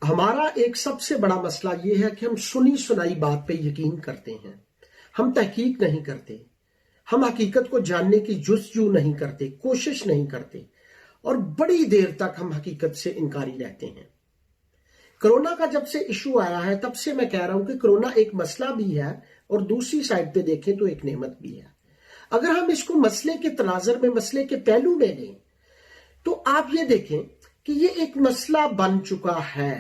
ہمارا ایک سب سے بڑا مسئلہ یہ ہے کہ ہم سنی سنائی بات پہ یقین کرتے ہیں، ہم تحقیق نہیں کرتے، ہم حقیقت کو جاننے کی جستجو نہیں کرتے، کوشش نہیں کرتے، اور بڑی دیر تک ہم حقیقت سے انکاری رہتے ہیں۔ کرونا کا جب سے ایشو آیا ہے تب سے میں کہہ رہا ہوں کہ کرونا ایک مسئلہ بھی ہے اور دوسری سائڈ پہ دیکھیں تو ایک نعمت بھی ہے۔ اگر ہم اس کو مسئلے کے تناظر میں، مسئلے کے پہلو میں لیں تو آپ یہ دیکھیں کہ یہ ایک مسئلہ بن چکا ہے۔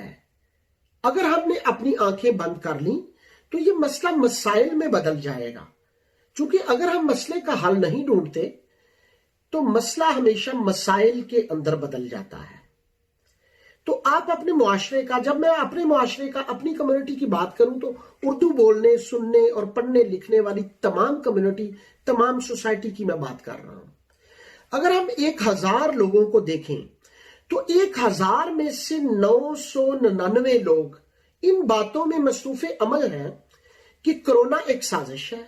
اگر ہم نے اپنی آنکھیں بند کر لیں تو یہ مسئلہ مسائل میں بدل جائے گا، چونکہ اگر ہم مسئلے کا حل نہیں ڈھونڈتے تو مسئلہ ہمیشہ مسائل کے اندر بدل جاتا ہے۔ تو آپ اپنے معاشرے کا، جب میں اپنے معاشرے کا، اپنی کمیونٹی کی بات کروں تو اردو بولنے، سننے اور پڑھنے لکھنے والی تمام کمیونٹی، تمام سوسائٹی کی میں بات کر رہا ہوں۔ اگر ہم 1000 لوگوں کو دیکھیں تو 1000 میں سے 999 لوگ ان باتوں میں مصروف عمل ہیں کہ کرونا ایک سازش ہے،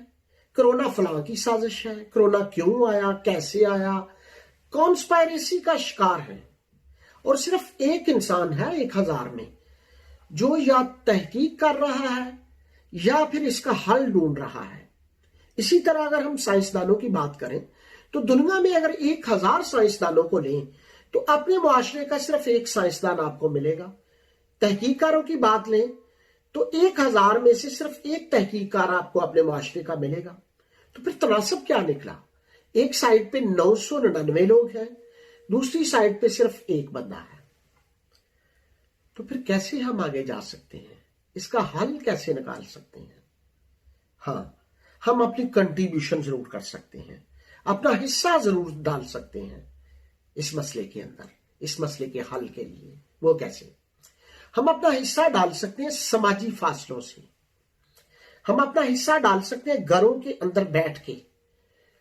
کرونا فلاں کی سازش ہے، کرونا کیوں آیا، کیسے آیا، کانسپائریسی کا شکار ہے۔ اور صرف ایک انسان ہے 1000 میں جو یا تحقیق کر رہا ہے یا پھر اس کا حل ڈھونڈ رہا ہے۔ اسی طرح اگر ہم سائنسدانوں کی بات کریں تو دنیا میں اگر 1000 سائنسدانوں کو لیں تو اپنے معاشرے کا صرف ایک سائنسدان آپ کو ملے گا۔ تحقیق کاروں کی بات لیں تو 1000 میں سے صرف ایک تحقیق کار آپ کو اپنے معاشرے کا ملے گا۔ تو پھر تناسب کیا نکلا؟ ایک سائڈ پہ 999 لوگ ہیں، دوسری سائڈ پہ صرف ایک بندہ ہے۔ تو پھر کیسے ہم آگے جا سکتے ہیں؟ اس کا حل کیسے نکال سکتے ہیں؟ ہاں، ہم اپنی کنٹریبیوشن ضرور کر سکتے ہیں، اپنا حصہ ضرور ڈال سکتے ہیں اس مسئلے کے اندر، اس مسئلے کے حل کے لیے۔ وہ کیسے؟ ہم اپنا حصہ ڈال سکتے ہیں سماجی فاصلوں سے، ہم اپنا حصہ ڈال سکتے ہیں گھروں کے اندر بیٹھ کے،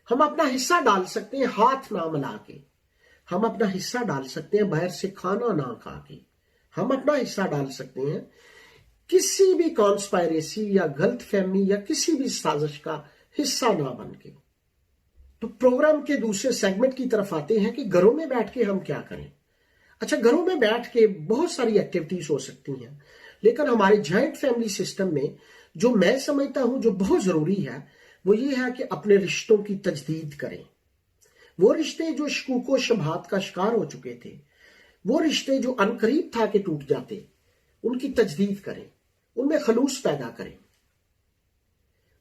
ہم اپنا حصہ ڈال سکتے ہیں ہاتھ نہ ملا کے، ہم اپنا حصہ ڈال سکتے ہیں باہر سے کھانا نہ کھا کے، ہم اپنا حصہ ڈال سکتے ہیں کسی بھی کانسپائریسی یا غلط فہمی یا کسی بھی سازش کا حصہ نہ بن کے۔ تو پروگرام کے دوسرے سیگمنٹ کی طرف آتے ہیں کہ گھروں میں بیٹھ کے ہم کیا کریں۔ اچھا، گھروں میں بیٹھ کے بہت ساری ایکٹیویٹیز ہو سکتی ہیں، لیکن ہمارے جوائنٹ فیملی سسٹم میں جو میں سمجھتا ہوں جو بہت ضروری ہے وہ یہ ہے کہ اپنے رشتوں کی تجدید کریں۔ وہ رشتے جو شکوک و شبہات کا شکار ہو چکے تھے، وہ رشتے جو عنقریب تھا کہ ٹوٹ جاتے، ان کی تجدید کریں، ان میں خلوص پیدا کریں۔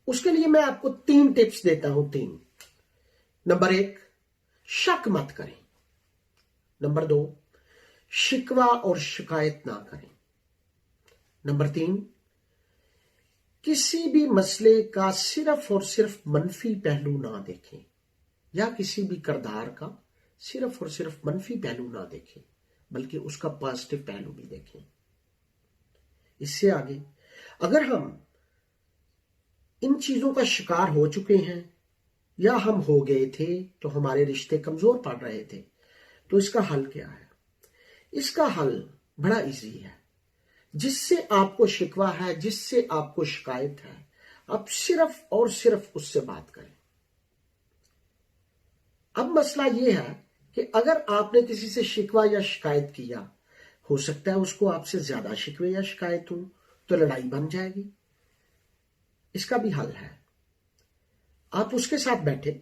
اس کے لیے میں آپ کو 3 ٹپس دیتا ہوں۔ 3 نمبر 1، شک مت کریں۔ نمبر 2، شکوہ اور شکایت نہ کریں۔ نمبر 3، کسی بھی مسئلے کا صرف اور صرف منفی پہلو نہ دیکھیں، یا کسی بھی کردار کا صرف اور صرف منفی پہلو نہ دیکھیں، بلکہ اس کا پازیٹو پہلو بھی دیکھیں۔ اس سے آگے اگر ہم ان چیزوں کا شکار ہو چکے ہیں یا ہم ہو گئے تھے تو ہمارے رشتے کمزور پڑ رہے تھے، تو اس کا حل کیا ہے؟ اس کا حل بڑا ایزی ہے۔ جس سے آپ کو شکوہ ہے، جس سے آپ کو شکایت ہے، آپ صرف اور صرف اس سے بات کریں۔ اب مسئلہ یہ ہے کہ اگر آپ نے کسی سے شکوہ یا شکایت کیا، ہو سکتا ہے اس کو آپ سے زیادہ شکوے یا شکایت ہوں تو لڑائی بن جائے گی۔ اس کا بھی حل ہے، آپ اس کے ساتھ بیٹھے،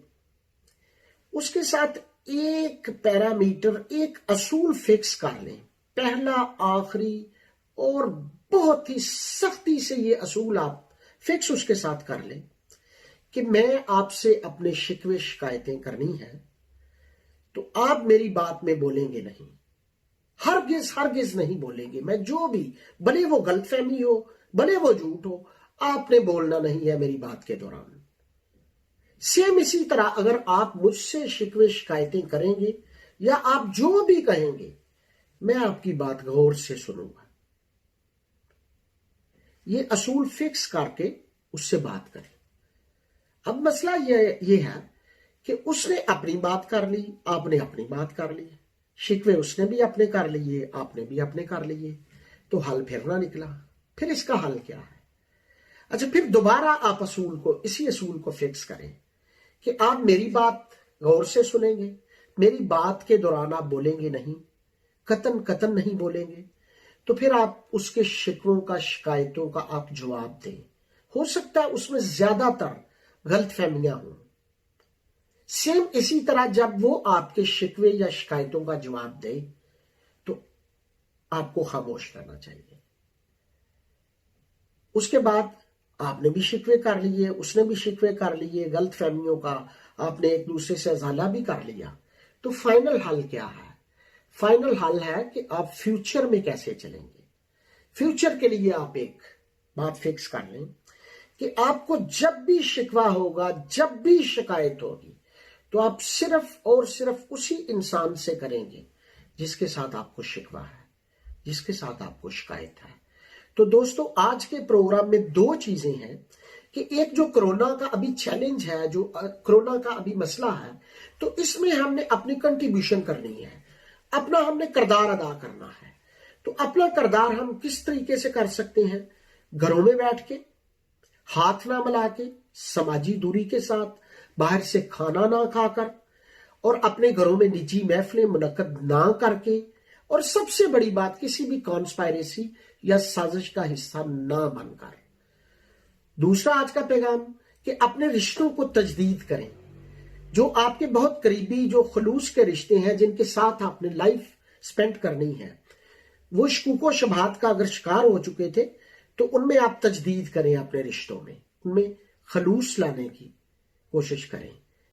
اس کے ساتھ ایک پیرامیٹر، ایک اصول فکس کر لیں، پہلا، آخری اور بہت ہی سختی سے یہ اصول آپ فکس اس کے ساتھ کر لیں کہ میں آپ سے اپنے شکوے شکایتیں کرنی ہیں تو آپ میری بات میں بولیں گے نہیں، ہرگز ہرگز نہیں بولیں گے۔ میں جو بھی، بھلے وہ غلط فہمی ہو، بھلے وہ جھوٹ ہو، آپ نے بولنا نہیں ہے میری بات کے دوران۔ سیم اسی طرح اگر آپ مجھ سے شکوے شکایتیں کریں گے یا آپ جو بھی کہیں گے، میں آپ کی بات غور سے سنوں گا۔ یہ اصول فکس کر کے اس سے بات کریں۔ اب مسئلہ یہ ہے کہ اس نے اپنی بات کر لی، آپ نے اپنی بات کر لی، شکوے اس نے بھی اپنے کر لیے، آپ نے بھی اپنے کر لیے، تو حل پھر نہ نکلا۔ پھر اس کا حل کیا ہے؟ اچھا، پھر دوبارہ آپ اسی اصول کو فکس کریں کہ آپ میری بات غور سے سنیں گے، میری بات کے دوران آپ بولیں گے نہیں، قطعاً نہیں بولیں گے۔ تو پھر آپ اس کے شکووں کا شکایتوں کا آپ جواب دیں. ہو سکتا ہے اس میں زیادہ تر غلط فہمیاں ہوں. سیم اسی طرح جب وہ آپ کے شکوے یا شکایتوں کا جواب دے تو آپ کو خاموش رہنا چاہیے. اس کے بعد آپ نے بھی شکوے کر لیے، اس نے بھی شکوے کر لیے، غلط فہمیوں کا آپ نے ایک دوسرے سے ازالہ بھی کر لیا. تو فائنل حل کیا ہے؟ فائنل حل ہے کہ آپ فیوچر میں کیسے چلیں گے. فیوچر کے لیے آپ ایک بات فکس کر لیں کہ آپ کو جب بھی شکوہ ہوگا، جب بھی شکایت ہوگی، تو آپ صرف اور صرف اسی انسان سے کریں گے جس کے ساتھ آپ کو شکوہ ہے، جس کے ساتھ آپ کو شکایت ہے. تو دوستو، آج کے پروگرام میں دو چیزیں ہیں کہ ایک جو کرونا کا ابھی چیلنج ہے، جو کرونا کا ابھی مسئلہ ہے، تو اس میں ہم نے اپنی کنٹریبیوشن کرنی ہے، اپنا ہم نے کردار ادا کرنا ہے. تو اپنا کردار ہم کس طریقے سے کر سکتے ہیں؟ گھروں میں بیٹھ کے، ہاتھ نہ ملا کے، سماجی دوری کے ساتھ، باہر سے کھانا نہ کھا کر، اور اپنے گھروں میں نجی محفلیں منعقد نہ کر کے، اور سب سے بڑی بات کسی بھی کانسپائریسی یا سازش کا حصہ نہ بن کر. دوسرا آج کا پیغام کہ اپنے رشتوں کو تجدید کریں. جو آپ کے بہت قریبی، جو خلوص کے رشتے ہیں، جن کے ساتھ آپ نے لائف سپینڈ کرنی ہے، وہ شکوک و شبہات کا اگر شکار ہو چکے تھے تو ان میں آپ تجدید کریں، اپنے رشتوں میں ان میں خلوص لانے کی کوشش کریں.